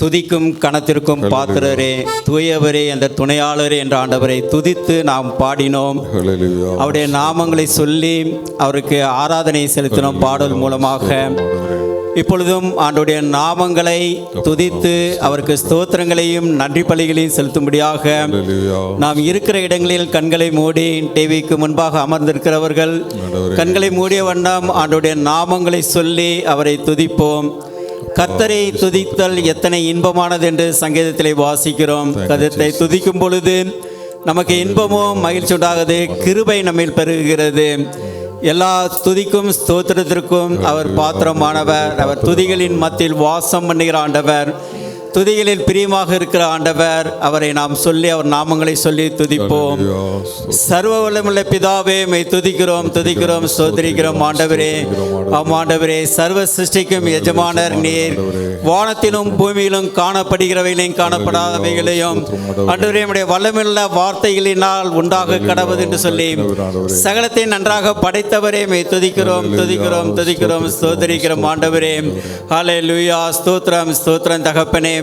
துதிக்கும் கணத்திற்கும் பாத்திரரே, தூயவரே, அந்த துணையாளரே என்ற ஆண்டவரை துதித்து நாம் பாடினோம். அவருடைய நாமங்களை சொல்லி அவருக்கு ஆராதனை செலுத்தினோம் பாடல் மூலமாக. இப்பொழுதும் ஆண்டவருடைய நாமங்களை துதித்து அவருக்கு ஸ்தோத்திரங்களையும் நன்றி பலிகளையும் செலுத்தும்படியாக நாம் இருக்கிற இடங்களில் கண்களை மூடி டிவிக்கு முன்பாக அமர்ந்திருக்கிறவர்கள் கண்களை மூடிய வண்ணம் ஆண்டவருடைய நாமங்களை சொல்லி அவரை துதிப்போம். கர்த்தரை துதித்தல் எத்தனை இன்பமானது என்று சங்கீதத்திலே வாசிக்கிறோம். கர்த்தரை துதிக்கும் பொழுது நமக்கு இன்பமும் மகிழ்ச்சி உண்டாகுது, கிருபை நம்மில் பெருகுகிறது. எல்லா துதிக்கும் ஸ்தோத்திரத்திற்கும் அவர் பாத்திரமானவர். அவர் துதிகளின் மத்தியில் வாசம் பண்ணுகிற ஆண்டவர், துதிகளில் பிரியமாக இருக்கிற ஆண்டவர். அவரை நாம் சொல்லி அவர் நாமங்களை சொல்லி துதிப்போம். சர்வ வல்லமையுள்ள பிதாவே, மை துதிக்கிறோம் துதிக்கிறோம் ஸ்தோத்திரிக்கிறோம் ஆண்டவரே. ஆண்டவரே, சர்வ சிருஷ்டிக்கும் எஜமானர் நீர். வானத்திலும் பூமியிலும் காணப்படுகிறவைகளையும் காணப்படாதவைகளையும் ஆண்டவரே நம்முடைய வல்லமையுள்ள வார்த்தைகளினால் உண்டாக கடவுது என்று சொல்லி சகலத்தை நன்றாக படைத்தவரே, மை துதிக்கிறோம் துதிக்கிறோம் துதிக்கிறோம் ஸ்தோத்திரிக்கிறோம் ஆண்டவரே. ஹல்லேலூயா. ஸ்தோத்திரம் ஸ்தோத்திரம் தகப்பனே.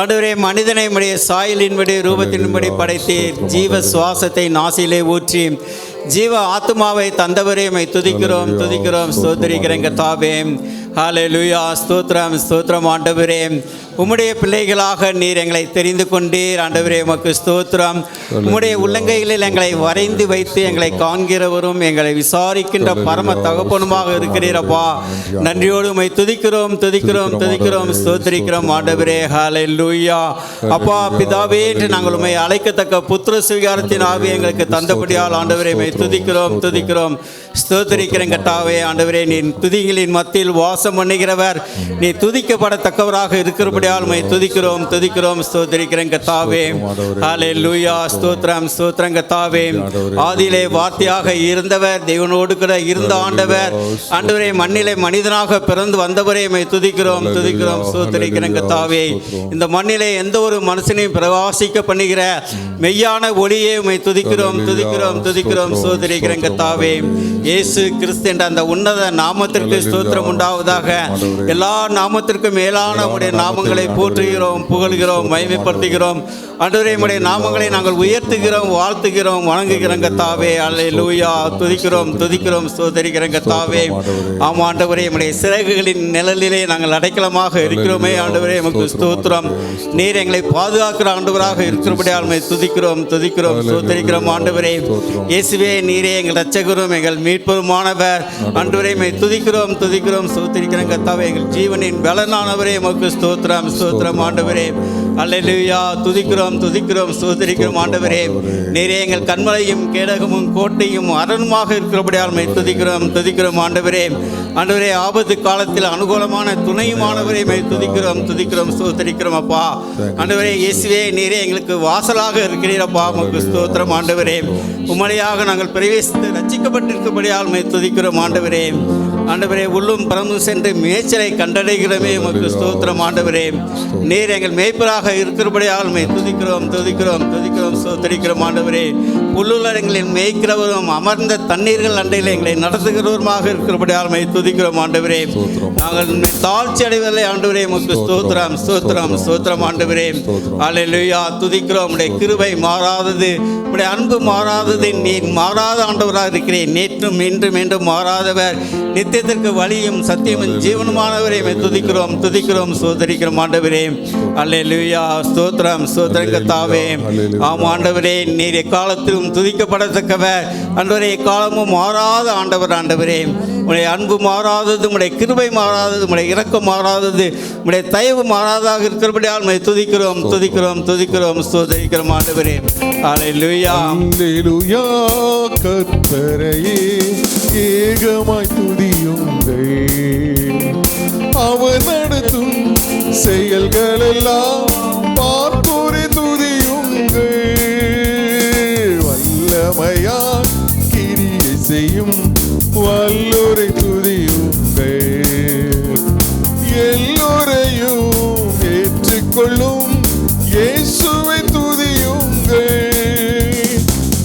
ஆண்டவரே, மனிதனை உம்முடைய சாயலின்படி ரூபத்தின்படி படைத்தீர். ஜீவ சுவாசத்தை நாசியிலே ஊற்றி ஜீவ ஆத்மாவை தந்தவரே, மை துதிக்கிறோம் துதிக்கிறோம் ஸ்தோத்திரிக்கிறேன் கர்த்தாவே. ஹல்லேலூயா. ஸ்தோத்திரம் ஸ்தோத்திரம் ஆண்டவரே. உம்முடைய பிள்ளைகளாக நீர் எங்களை தெரிந்து கொண்டீர் ஆண்டவரே, உமக்கு ஸ்தோத்திரம். உம்முடைய உள்ளங்கைகளில் எங்களை வரைந்து வைத்து எங்களை காண்கிறவரும் எங்களை விசாரிக்கின்ற பரம தகப்பனுமாக இருக்கிறீரப்பா. நன்றியோடு உம்மை துதிக்கிறோம் துதிக்கிறோம் துதிக்கிறோம் ஸ்தோத்திரிக்கிறோம் ஆண்டவரே. ஹல்லேலூயா. அப்பா பிதாவே என்று நாங்கள் உம்மை அழைக்கத்தக்க புத்திர சுவிகாரத்தின் ஆவி எங்களுக்கு தந்தபடியால் ஆண்டவரே உம்மை துதிக்கிறோம் துதிக்கிறோம் ஸ்தோத்திரிக்கிறேன் கர்த்தாவே. ஆண்டவரே, நீ துதிகளின் மத்தியில் வாசம் பண்ணுகிறவர், நீ துதிக்கப்படத்தக்கவராக இருக்கிறபடியால் உம்மை துதிக்கிறோம் துதிக்கிறோம் ஸ்தோத்திரிக்கிறேன் கர்த்தாவே. ஹல்லேலூயா. ஸ்தோத்திரம் ஸ்தோத்திரம் கர்த்தாவே. ஆதியிலே வார்த்தையாக இருந்தவர், தேவனோடு கூட இருந்த ஆண்டவர், ஆண்டவரே மண்ணிலே மனிதனாக பிறந்து வந்தவரே, உம்மை துதிக்கிறோம் துதிக்கிறோம் ஸ்தோத்திரிக்கிறேன் கர்த்தாவே. இந்த மண்ணிலே எந்த ஒரு மனுஷனையும் பிரகாசிக்க பண்ணுகிற மெய்யான ஒளியே உம்மை துதிக்கிறோம் துதிக்கிறோம் துதிக்கிறோம் ஸ்தோத்திரிக்கிறேன் கர்த்தாவே. இயேசு கிறிஸ்து என்ற அந்த உன்னத நாமத்திற்கு ஸ்தோத்திரம் உண்டாவதாக. எல்லா நாமத்திற்கும் மேலான உம்முடைய நாமங்களை போற்றுகிறோம், புகழ்கிறோம், மகிமைப்படுத்துகிறோம் ஆண்டவரே. உம்முடைய நாமங்களை நாங்கள் உயர்த்துகிறோம், வாழ்த்துகிறோம், வணங்குகிறோம் கர்த்தாவே. அல்லேலூயா. துதிக்கிறோம் துதிக்கிறோம் ஸ்தோத்திரிக்கிறோம் கர்த்தாவே. ஆம் ஆண்டவரே, உம்முடைய சிறகுகளின் நிழலிலே நாங்கள் அடைக்கலமாக இருக்கிறோமே ஆண்டவரே, உமக்கு ஸ்தோத்திரம். நீர் எங்களை பாதுகாக்கிற ஆண்டவராக இருக்கிறபடியால் உம்மை துதிக்கிறோம் துதிக்கிறோம் ஸ்தோத்திரிக்கிறோம் ஆண்டவரே. இயேசுவே, நீரே எங்கள் இரட்சகரும் எங்கள் மீட்பருமானவர் ஆண்டவரே, உம்மை துதிக்கிறோம் துதிக்கிறோம் ஸ்தோத்திரிக்கிறோம் கர்த்தாவே. எங்கள் ஜீவனின் பலனானவரே, உமக்கு ஸ்தோத்திரம் ஸ்தோத்திரம் ஆண்டவரே. அல்லேலூயா. துதிக்கிறோம் துதிக்கிறோம் ஸ்தோத்திரிக்கிறோம் ஆண்டவரே. நீரே எங்கள் கண்மலையும் கேடகமும் கோட்டையும் அரணுமாக இருக்கிறபடியால் உம்மை துதிக்கிறோம் துதிக்கிறோம் ஆண்டவரே. ஆண்டவரே, ஆபத்து காலத்தில் அனுகூலமான துணையுமானவரே, உம்மை துதிக்கிறோம் துதிக்கிறோம் ஸ்தோத்திரிக்கிறோம் அப்பா. ஆண்டவரே, இயேசுவே, நீரே எங்களுக்கு வாசலாக இருக்கிறீரப்பா, உமக்கு ஸ்தோத்திரம் ஆண்டவரே. உம்முடையாக நாங்கள் பிரவேசித்து ரட்சிக்கப்பட்டிருக்கபடியால் உம்மை துதிக்கிறோம் ஆண்டவரே. ஆண்டவரே, உள்ளும் பறந்தும் சென்று மேய்ச்சலை கண்டடைகிறோமே, உமக்கு ஸ்தோத்திரம் ஆண்டவரே. நீர் எங்கள் மேய்ப்பராக இருக்கிறபடியால் உம்மை துதிக்கிறோம் துதிக்கிறோம் துதிக்கிறோம் ஸ்தோத்திரிக்கிறோம் ஆண்டவரே. புல்லுலகங்களில் மேய்க்கிறவரும் அமர்ந்த தண்ணீர்கள் அண்டையில் எங்களை நடத்துகிறவருமாக இருக்கிறபடியால் உம்மை துதிக்கிறோம் ஆண்டவரே. நாங்கள் தாழ்ச்சி அடைவதில்லை ஆண்டவரே, உமக்கு ஸ்தோத்திரம் ஸ்தோத்திரம் ஸ்தோத்திரம் ஆண்டவரே. அல்லேலூயா. துதிக்கிறோம். உம்முடைய கிருபை மாறாதது, உம்முடைய அன்பு மாறாதது. நீர் மாறாத ஆண்டவராக இருக்கிறேன். நேற்றும் இன்றும் என்றும் மாறாதவர், நித்தியத்திற்கு வழியும் சத்தியமும் ஜீவனுமானவரே, துதிக்கிறோம் துதிக்கிறோம் ஸ்தோத்திரிக்கிறோம் ஆண்டவரே. அல்லேலூயா. ஸ்தோத்திரம் ஸ்தோத்திரம் கர்த்தாவே. ஆம் ஆண்டவரே, நீர் எக்காலத்திலும் துதிக்கப்படத்தக்கவர் ஆண்டவரே. எக்காலமும் மாறாத ஆண்டவர் ஆண்டவரே. உம்முடைய அன்பு மாறாதது, உம்முடைய கிருபை மாறாதது, உம்முடைய இரக்கம் மாறாதது, உம்முடைய தயவு மாறாதாக இருக்கிறபடியால் உம்மை துதிக்கிறோம் துதிக்கிறோம் துதிக்கிறோம் ஸ்தோத்திரிக்கிறோம் ஆண்டவரே. அல்லேலூயா. அல்லேலூயா. கர்த்தரையே ஏகமாய் துதியுங்கள், அவர் நடத்தும் செயல்கள் எல்லாம் பார்ப்போரை துதியுங்கள். வல்லமையால் கிரியை செய்யும் வல்லோரை துதியுங்கள். எல்லோரையும் ஏற்றுக்கொள்ளும் இயேசுவை துதியுங்கள்.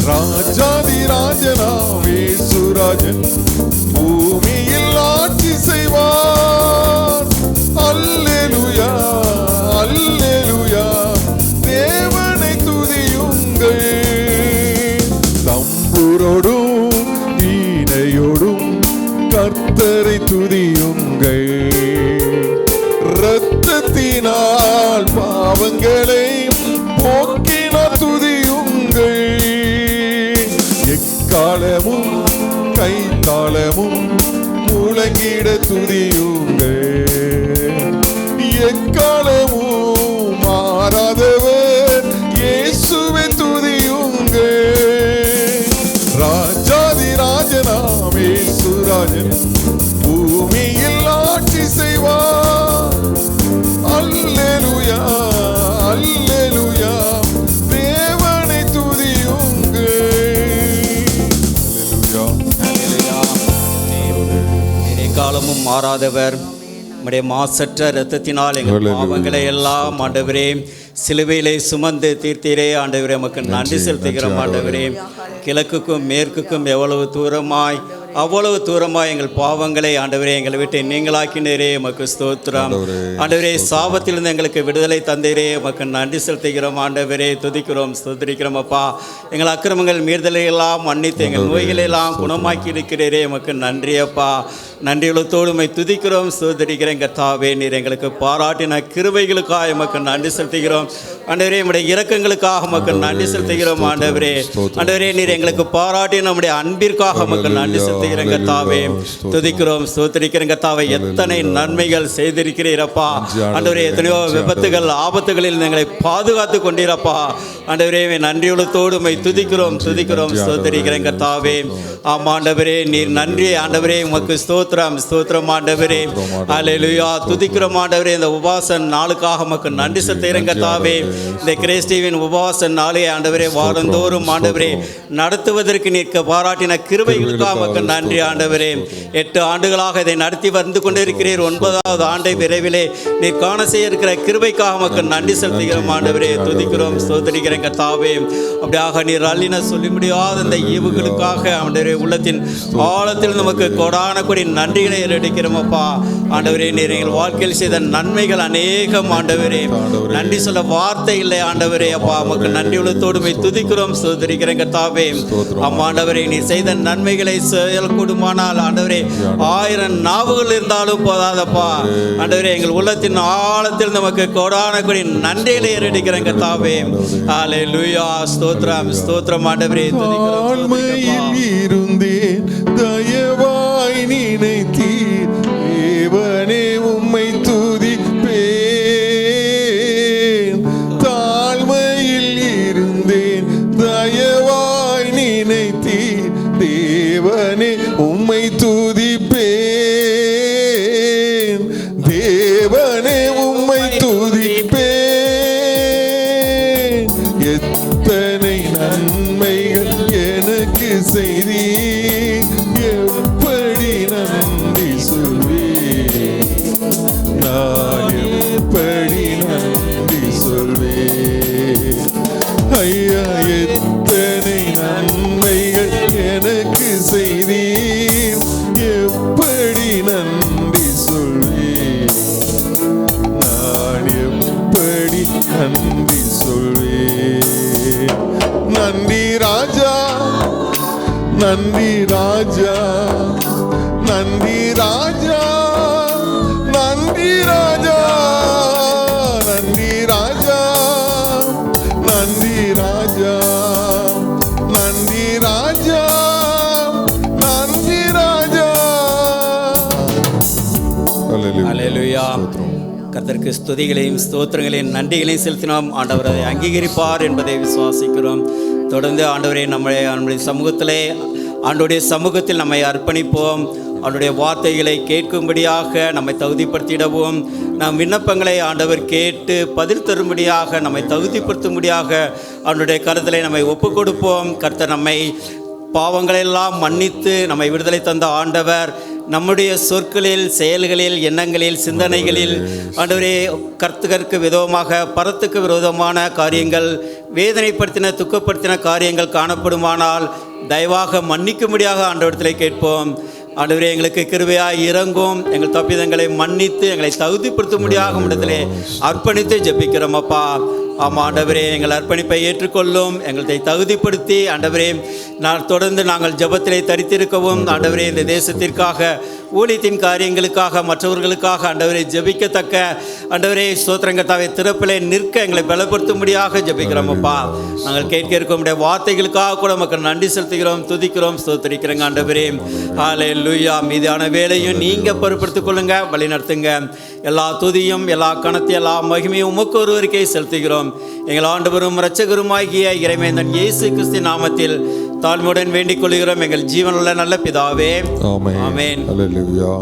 ராஜாதி ராஜனாம் இயேசுராஜன் பூமியில் ஆட்சி செய்வார். அல்லேலூயா அல்லேலூயா தேவனை துதியுங்கள். தம்புரோடும் வீணையோடும் கர்த்தரை துதியுங்கள். இரத்தத்தினால் பாவங்களை போக்கினார் துதியுங்கள். எக்காலமும் கைத்தாளமும் முழங்கிட துதியுங்கள். எக்காலமும் மாறாதவர் இயேசுவை துதியுங்கள். ராஜாதி ராஜனாம் இயேசுராஜன் பூமியில் ஆட்சி செய்வார். அல்லேலூயா அல்லேலூயா தேவனை துதியுங்கள். அல்லேலூயா. காலமும் மாறாதவர், நம்முடைய மாசற்ற இரத்தத்தினால் எங்கள் பாவங்களை எல்லாம் ஆண்டவரே சிலுவையிலே சுமந்து தீர்த்தீரே. ஆண்டவரே உமக்கு நன்றி செலுத்துகிறோம். ஆண்டவரே கிழக்குக்கும் மேற்குக்கும் அவ்வளவு தூரமாய் எங்கள் பாவங்களை ஆண்டவரே எங்களை விட்டு நீங்களாக்கினரே. உமக்கு ஸ்தோத்திரம். ஆண்டவரே சாபத்திலிருந்து எங்களுக்கு விடுதலை தந்தீரே. உமக்கு நன்றி செலுத்துகிறோம். ஆண்டவரே துதிக்கிறோம் ஸ்தோத்திரிக்கிறோம். அப்பா எங்கள் அக்கிரமங்கள் மீறுதலை எல்லாம் மன்னித்து எங்கள் நோய்களை எல்லாம் குணமாக்கி இருக்கிறீரே. உமக்கு நன்றி அப்பா. நன்றியுள்ளத்தோடு உம்மை துதிக்கிறோம் ஸ்தோத்திரிக்கிறேன். கர்த்தாவே நீர் எங்களுக்கு பாராட்டின கிருபைகளுக்காக உமக்கு நன்றி செலுத்துகிறோம். ஆண்டவரே நம்முடைய இரக்கங்களுக்காக உமக்கு நன்றி செலுத்துகிறோம். ஆண்டவரே நீர் எங்களுக்கு பாராட்டி நம்முடைய அன்பிற்காக உமக்கு நன்றி செலுத்துகிறேன். கர்த்தாவே துதிக்கிறோம் ஸ்தோத்திரிக்கிறேன். கர்த்தாவே எத்தனை நன்மைகள் செய்திருக்கிறீரப்பா. ஆண்டவரே எத்தனையோ விபத்துகள் ஆபத்துகளில் எங்களை பாதுகாத்து கொண்டீரப்பா. ஆண்டவரே நன்றியுள்ளத்தோடு உம்மை துதிக்கிறோம் ஸ்தோத்திரிக்கிறேன். கர்த்தாவே ஆண்டவரே நீர் நன்றி. ஆண்டவரே உமக்கு ஸ்தோத்திரம் ஆண்டவரே. அல்லேலூயா துதிக்கிறோம். ஆண்டவரே இந்த உபவாச நாளுக்காக உமக்கு நன்றி செலுத்துகிறேன். கர்த்தாவே இந்த கிறிஸ்துவின் உபவாச நாளை ஆண்டவரே வாரந்தோறும் ஆண்டவரே நடத்துவதற்கு நீர் பாராட்டின கிருபைகளுக்காக உமக்கு நன்றி. ஆண்டவரே 8 ஆண்டுகளாக இதை நடத்தி வந்து கொண்டிருக்கிறீர். 9வது ஆண்டை விரைவிலே நீர் காண செய்ய இருக்கிற கிருபைக்காக உமக்கு நன்றி செலுத்துகிறோம். ஆண்டவரே துதிக்கிறோம் ஸ்தோத்திரிக்கிறேன். கர்த்தாவே அப்படியாக நீர் அள்ளின சொல்லி முடியாத இந்த ஈவுகளுக்காக ஆண்டவரே உள்ளத்தின் ஆழத்தில் நமக்கு கொடான கொடி நன்றிகளை எடுக்கிறோம் அப்பா. ஆண்டவரே நீர் எங்கள் வாழ்க்கையில் செய்த நன்மைகள் அநேகம். ஆண்டவரே நன்றி சொல்ல வார்த்தை இல்லை. ஆண்டவரே அப்பா உமக்கு நன்றி உள்ளத்தோடு துதிக்கிறோம் ஸ்தோத்திரிக்கிறேன். கர்த்தாவே ஆண்டவரே நீர் செய்த நன்மைகளை செயல்கூடுமானால் ஆண்டவரே 1000 நாவுகள் இருந்தாலும் போதாதப்பா. ஆண்டவரே எங்கள் உள்ளத்தின் ஆழத்தில் நமக்கு கொடான கொடி நன்றிகளை எடுக்கிறேன். கர்த்தாவே அல்லேலூயா ஸ்தோத்திரம் ஆண்டவரே துதிக்கிறோம். இருந்தேன் தயவாய் நினைத்தீர் தேவனே உம்மை துதிப்பேன். தாழ்மையில் இருந்தேன் தயவாய் நினைத்தீர் தேவனே உம்மை துதிப்பேன். தேவனே உம்மை துதிப்பேன். எத்தனை நன்மைகள் எனக்கு செய்தீர், எப்படி நன்றி சொல்வேன், நான் எப்படி நன்றி சொல்வேன். ஐயா எத்தனை நன்மைகள் எனக்கு செய்தீர், எப்படி நன்றி சொல்வேன், நான் எப்படி நன்றி சொல்வேன். நன்றி ராஜா நன்றி ராஜா நன்றி ராஜா நன்றி ராஜா நன்றி ராஜா நன்றி ராஜா நன்றி ராஜா நன்றி ராஜா. அல்லேலூயா. கர்த்தருக்கு ஸ்துதிகளையும் ஸ்தோத்திரங்களையும் நன்றிகளையும் செலுத்தினோம். ஆண்டவர் அதை அங்கீகரிப்பார் என்பதை விசுவாசிக்கிறோம். தொடர்ந்து ஆண்டவரை நம்முடைய சமூகத்திலே ஆண்டவருடைய சமூகத்தில் நம்மை அர்ப்பணிப்போம். அவருடைய வார்த்தைகளை கேட்கும்படியாக நம்மை தகுதிப்படுத்திடவும், நம் விண்ணப்பங்களை ஆண்டவர் கேட்டு பதில் தரும்படியாக நம்மை தகுதிப்படுத்தும்படியாக அவருடைய கருத்தலை நம்மை ஒப்புக் கொடுப்போம். கர்த்தர் நம்மை பாவங்களெல்லாம் மன்னித்து நம்மை விடுதலை தந்த ஆண்டவர் நம்முடைய சொற்களில், செயல்களில், எண்ணங்களில், சிந்தனைகளில் ஆண்டவரே கர்த்தருக்கு விரோதமாக, பரத்துக்கு விரோதமான காரியங்கள், வேதனைப்படுத்தின துக்கப்படுத்தின காரியங்கள் காணப்படுமானால் தயவாக மன்னிக்கும்படியாக ஆண்டவரிடத்தில் கேட்போம். ஆண்டவரே எங்களுக்கு கிருபையாய் இறங்கும், எங்கள் தப்பிதங்களை மன்னித்து எங்களை தகுதிப்படுத்தும்படியாக இடத்திலே அர்ப்பணித்து ஜெபிக்கிறோம் அப்பா. ஆமாம் ஆண்டவரே, எங்கள் அர்ப்பணிப்பை ஏற்றுக்கொள்ளும், எங்களை தகுதிப்படுத்தி ஆண்டவரே தொடர்ந்து நாங்கள் ஜெபத்திலே தரித்திருக்கவும் ஆண்டவரே இந்த தேசத்திற்காக ஊழியத்தின் காரியங்களுக்காக மற்றவர்களுக்காக ஆண்டவரை ஜெபிக்கத்தக்க ஆண்டவரே ஸ்தோத்திரங்கத்தாவை திறப்பிலே நிற்க எங்களை பலப்படுத்தும்படியாக ஜெபிக்கிறோம் அப்பா. நாங்கள் கேட்க இருக்கக்கூடிய வார்த்தைகளுக்காக கூட மக்கள் நன்றி செலுத்துகிறோம், துதிக்கிறோம், ஸ்தோத்திரிக்கிறோங்க ஆண்டவரே. ஹல்லேலூயா. மீதான வேலையும் நீங்கள் பொறுப்படுத்திக் கொள்ளுங்க, வழி நடத்துங்க. எல்லா துதியும் எல்லா கணத்தையும் எல்லா மகிமையும் உமக்கு ஒருவருக்கே செலுத்துகிறோம். எங்கள் ஆண்டவரும் இரட்சகருமாகிய இறைமைந்தன் இயேசு கிறிஸ்து நாமத்தில் தாழ்மையுடன் வேண்டிக் கொள்கிறோம் எங்கள் ஜீவனுள்ள நல்ல பிதாவே. ஆமென். ஹல்லேலூயா.